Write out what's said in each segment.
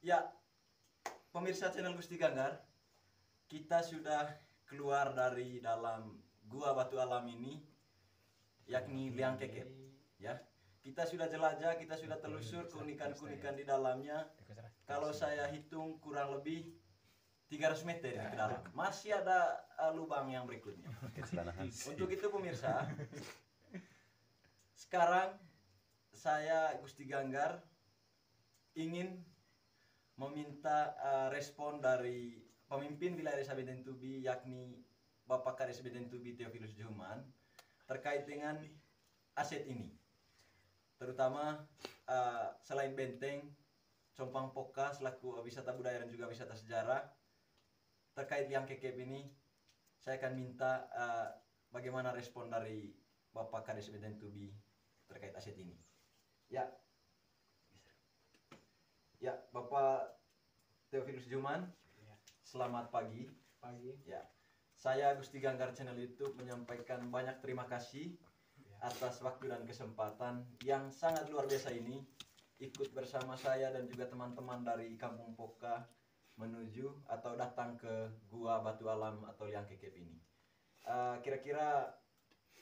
Ya, pemirsa channel Gusti Ganggar, kita sudah keluar dari dalam gua batu alam ini, yakni Liang Kekep. Ya, kita sudah jelajah, kita sudah telusur keunikan-keunikan di dalamnya. Kalau saya hitung kurang lebih 300 meter ke dalam. Masih ada lubang yang berikutnya. Untuk itu pemirsa, sekarang saya Gusti Ganggar ingin meminta respon dari pemimpin wilayah Desa Bedentubi, yakni Bapak Kades Bedentubi Theophilus Juman, terkait dengan aset ini, terutama selain benteng Compang Poka selaku wisata budaya dan juga wisata sejarah. Terkait Liang Kekep ini, saya akan minta bagaimana respon dari Bapak Kades Bedentubi terkait aset ini. Ya, Bapak Theophilus Juman, selamat pagi. Ya, saya Gusti Ganggar channel YouTube menyampaikan banyak terima kasih atas waktu dan kesempatan yang sangat luar biasa ini, ikut bersama saya dan juga teman-teman dari Kampung Poka menuju atau datang ke Gua Batu Alam atau Liang Kekep ini. Kira-kira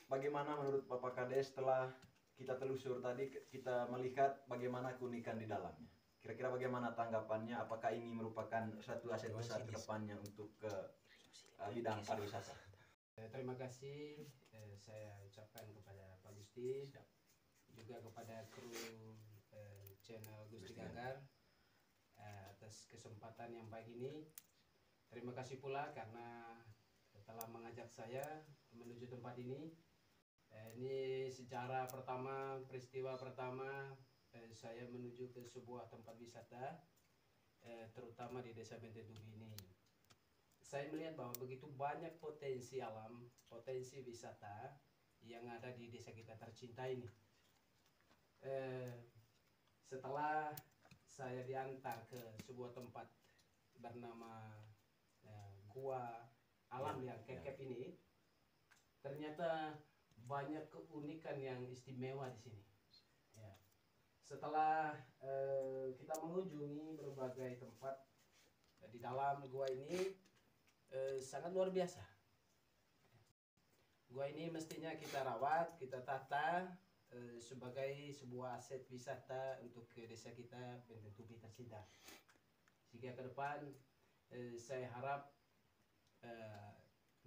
bagaimana menurut Bapak Kades setelah kita telusur tadi, kita melihat bagaimana keunikan di dalamnya? Kira-kira bagaimana tanggapannya? Apakah ini merupakan satu aset besar ke depannya untuk ke bidang pariwisata? Terima kasih saya ucapkan kepada Pak Gusti, juga kepada kru channel Gusti Ganggar atas kesempatan yang baik ini. Terima kasih pula karena telah mengajak saya menuju tempat ini. Ini sejarah pertama, peristiwa pertama saya menuju ke sebuah tempat wisata, terutama di Desa Bedentubi ini. Saya melihat bahwa begitu banyak potensi alam, potensi wisata yang ada di desa kita tercinta ini. Setelah saya diantar ke sebuah tempat bernama Gua Alam Liang Kekep ini, ternyata banyak keunikan yang istimewa di sini. Ya. Setelah kita mengunjungi berbagai tempat di dalam gua ini, sangat luar biasa. Gua ini mestinya kita rawat, kita tata sebagai sebuah aset wisata untuk desa kita Bedentubi tercinta. Sehingga ke depan saya harap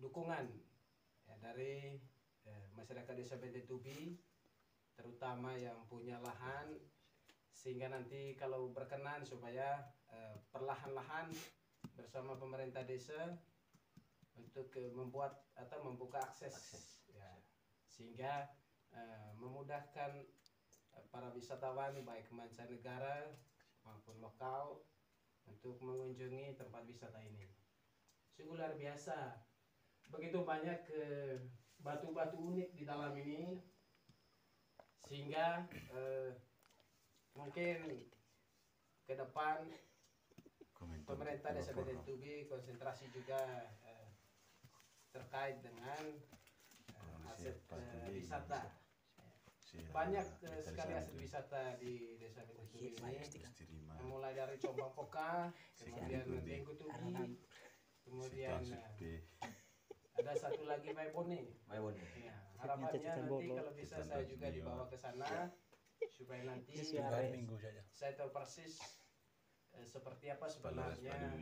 dukungan dari masyarakat desa Bedentubi, terutama yang punya lahan, sehingga nanti kalau berkenan supaya perlahan-lahan bersama pemerintah desa untuk membuat atau membuka akses. Ya, sehingga memudahkan para wisatawan baik mancanegara maupun lokal untuk mengunjungi tempat wisata ini. Sungguh luar biasa, begitu banyak batu-batu unik di dalam ini, sehingga mungkin ke depan pemerintah Desa Bedentubi konsentrasi juga terkait dengan aset wisata. Banyak sekali aset wisata di Desa Bedentubi ini, mulai dari Compang Poka, kemudian Bedentubi, kemudian ada satu lagi Maibone. Ya, harapannya nanti kalau bisa saya juga dibawa ke sana supaya nanti saya tahu persis seperti apa sebenarnya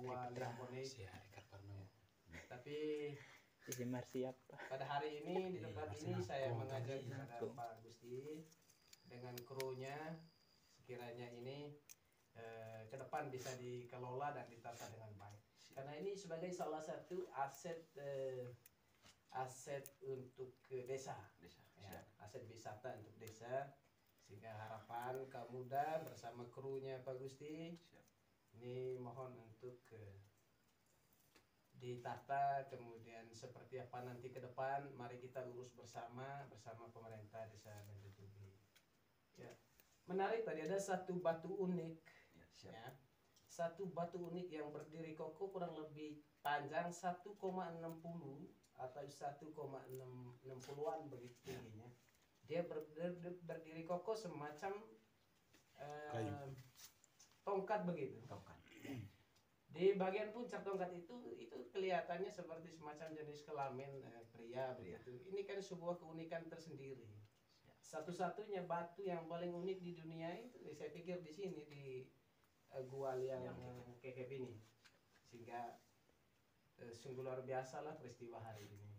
Gua Maibone. Tapi pada hari ini di tempat ini saya mengajak kepada Pak Gusti dengan krunya, sekiranya ini ke depan bisa dikelola dan ditata dengan baik. Karena ini sebagai salah satu aset untuk desa, ya, aset wisata untuk desa. Sehingga harapan kaum muda bersama krunya Pak Gusti ini mohon untuk ditata, kemudian seperti apa nanti ke depan, mari kita urus bersama pemerintah Desa Bedentubi. Ya. Menarik, tadi ada satu batu unik, ya, satu batu unik yang berdiri kokoh kurang lebih panjang 1,60 atau 1,60-an begitu tingginya. Dia berdiri kokoh semacam tongkat begitu. Tongkat. Di bagian puncak tongkat itu kelihatannya seperti semacam jenis kelamin pria begitu. Ini kan sebuah keunikan tersendiri. Satu-satunya batu yang paling unik di dunia itu saya pikir di sini di gua yang kekep ini. Sehingga sungguh luar biasa lah peristiwa hari ini.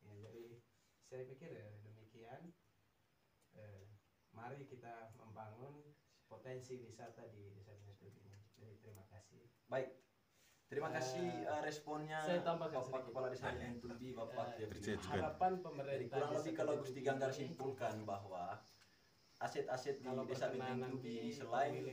Ya, jadi saya pikir demikian. Mari kita membangun potensi wisata di Desa Bintang Tubi ini. Jadi terima kasih. Baik. Terima kasih responnya saya tambahkan Bapak Kepala Desa Bintang Tubi, Bapak harapan pemerintah. Kurang lebih kalau Gusti Ganggar simpulkan bahwa aset-aset di Desa Bintang Tubi selain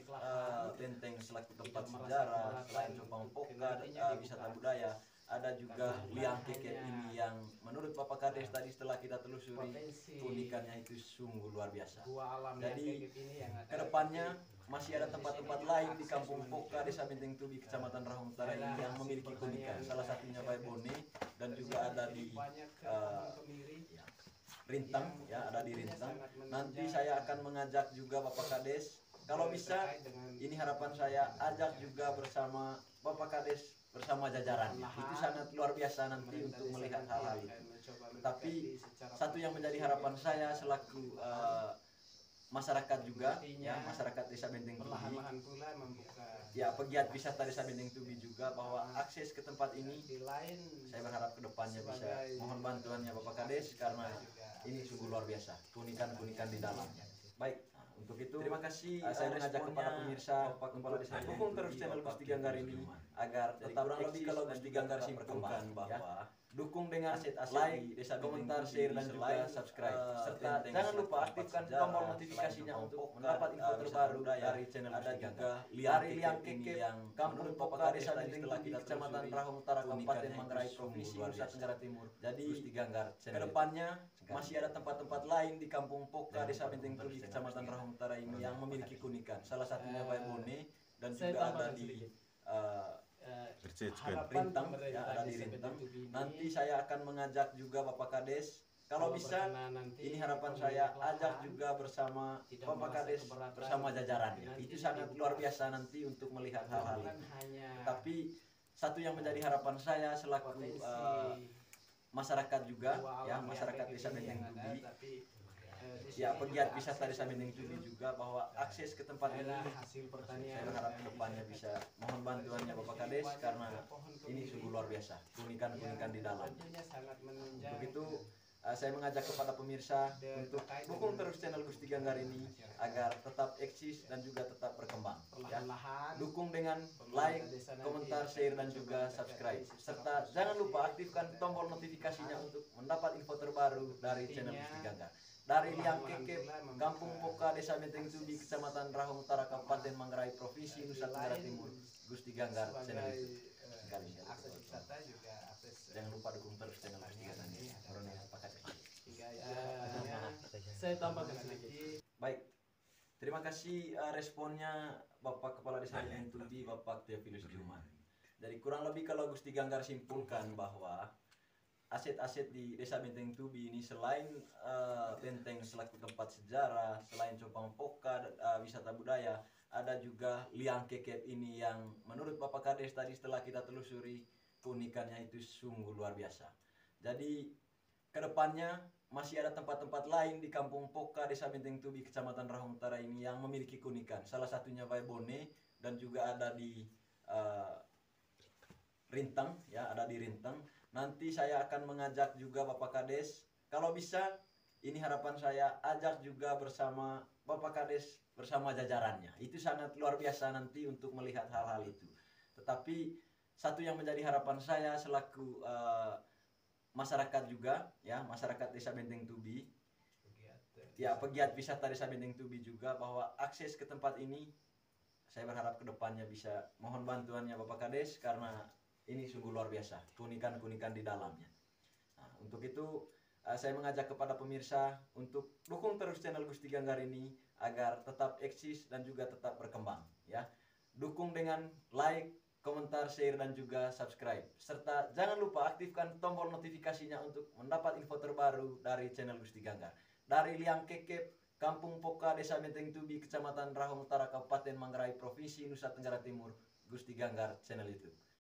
benteng selaku tempat sejarah, selain Copang Poka, wisata budaya, ada juga liang keket ini yang menurut Bapak Kades tadi setelah kita telusuri keunikannya itu sungguh luar biasa. Jadi kedepannya masih ada tempat-tempat lain di Kampung Poka, Desa Bintang Tubi, Kecamatan Rahong Utara ini yang memiliki keunikan. Salah satunya Baebone dan juga ada di Rintang, ya ada di Rintang. Nanti saya akan mengajak juga Bapak Kades. Kalau bisa, ini harapan saya ajak juga bersama Bapak Kades bersama jajarannya. Itu sangat luar biasa nanti untuk melihat hal-hal itu. Tapi satu yang menjadi harapan saya selaku masyarakat juga, ya masyarakat Desa Bintang Tubi, ya pegiat wisata Desa Bintang Tubi juga, bahwa akses ke tempat ini saya berharap kedepannya bisa mohon bantuannya Bapak Kades karena ini sungguh luar biasa, keunikan-keunikan di dalamnya. Baik. Untuk itu terima kasih saya mengajak kepada pemirsa Bapak Kepala Desa dukung terus channel Gusti Ganggar ini agar tetap lebih kalau Gusti Ganggar simpulkan bahwa dukung dengan like, komentar, share dan juga subscribe serta jangan lupa aktifkan tombol notifikasinya untuk mendapat info terbaru dari channel Gusti Ganggar. Dari liang kekep Kampung Poka Desa Bintang Tubi Kecamatan Rahong Utara Kabupaten Manggarai Provinsi Nusa Tenggara Timur. Jadi Gusti Ganggar kedepannya masih ada tempat-tempat lain di Kampung Poka Desa Bintang Tubi Kecamatan Rahong Utara ini yang memiliki keunikan. Salah satunya Baebone dan juga ada di Rintang, ya ada di Rintang. Nanti saya akan mengajak juga Bapak Kades. Kalau bisa, ini harapan saya ajak juga bersama Bapak Kades bersama jajarannya. Itu sangat luar biasa nanti untuk melihat hal-hal itu. Tapi satu yang menjadi harapan saya selaku masyarakat juga, ya masyarakat Desa Bintang Tubi, ya pegiat wisata Desa Bintang Tubi juga, bahwa akses ke tempat ini saya berharap kedepannya bisa mohon bantuannya Bapak Kades karena ini sungguh luar biasa, keunikan-keunikan di dalam. Begitu saya mengajak kepada pemirsa untuk dukung terus channel Gusti Ganggar ini agar tetap eksis dan juga tetap berkembang. Ya. Dukung dengan like, komentar, share dan juga subscribe. Serta jangan lupa aktifkan tombol notifikasinya untuk mendapat info terbaru dari channel Gusti Ganggar. Dari liang kekep Kampung Poka Desa Bintang Tubi Kecamatan Rahong Utara Kabupaten Manggarai Provinsi Nusa Tenggara Timur, Gusti Ganggar channel itu. Akses wisata juga akses. Jangan lupa dukung terus channel Gusti Ganggar ini. Saya tambahkan sedikit. Baik. Terima kasih responnya Bapak Kepala Desa Bintang Tubi, Bapak Theophilus Juman. Dari kurang lebih kalau Gusti Ganggar simpulkan bahwa aset-aset di Desa Bintang Tubi ini selain benteng selaku tempat sejarah, selain Copang Poka, wisata budaya, ada juga liang kekep ini yang menurut Bapak Kades tadi setelah kita telusuri keunikannya itu sungguh luar biasa. Jadi kedepannya masih ada tempat-tempat lain di Kampung Poka Desa Bintang Tubi Kecamatan Rahong Utara ini yang memiliki keunikan. Salah satunya Baebone dan juga ada di Rintang, ya ada di Rintang. Nanti saya akan mengajak juga Bapak Kades. Kalau bisa, ini harapan saya ajak juga bersama Bapak Kades bersama jajarannya. Itu sangat luar biasa nanti untuk melihat hal-hal itu. Tetapi satu yang menjadi harapan saya selaku masyarakat juga, ya masyarakat Desa Bintang Tubi, ya pegiat wisata Desa Bintang Tubi juga, bahwa akses ke tempat ini saya berharap kedepannya bisa mohon bantuannya Bapak Kades karena ini sungguh luar biasa, keunikan-keunikan di dalamnya. Nah, untuk itu saya mengajak kepada pemirsa untuk dukung terus channel Gusti Ganggar ini agar tetap eksis dan juga tetap berkembang. Ya, dukung dengan like, komentar, share dan juga subscribe. Serta jangan lupa aktifkan tombol notifikasinya untuk mendapat info terbaru dari channel Gusti Ganggar. Dari liang kekep Kampung Poka, Desa Menteng Tubi, Kecamatan Rahong Utara, Kabupaten Manggarai, Provinsi Nusa Tenggara Timur, Gusti Ganggar Channel YouTube.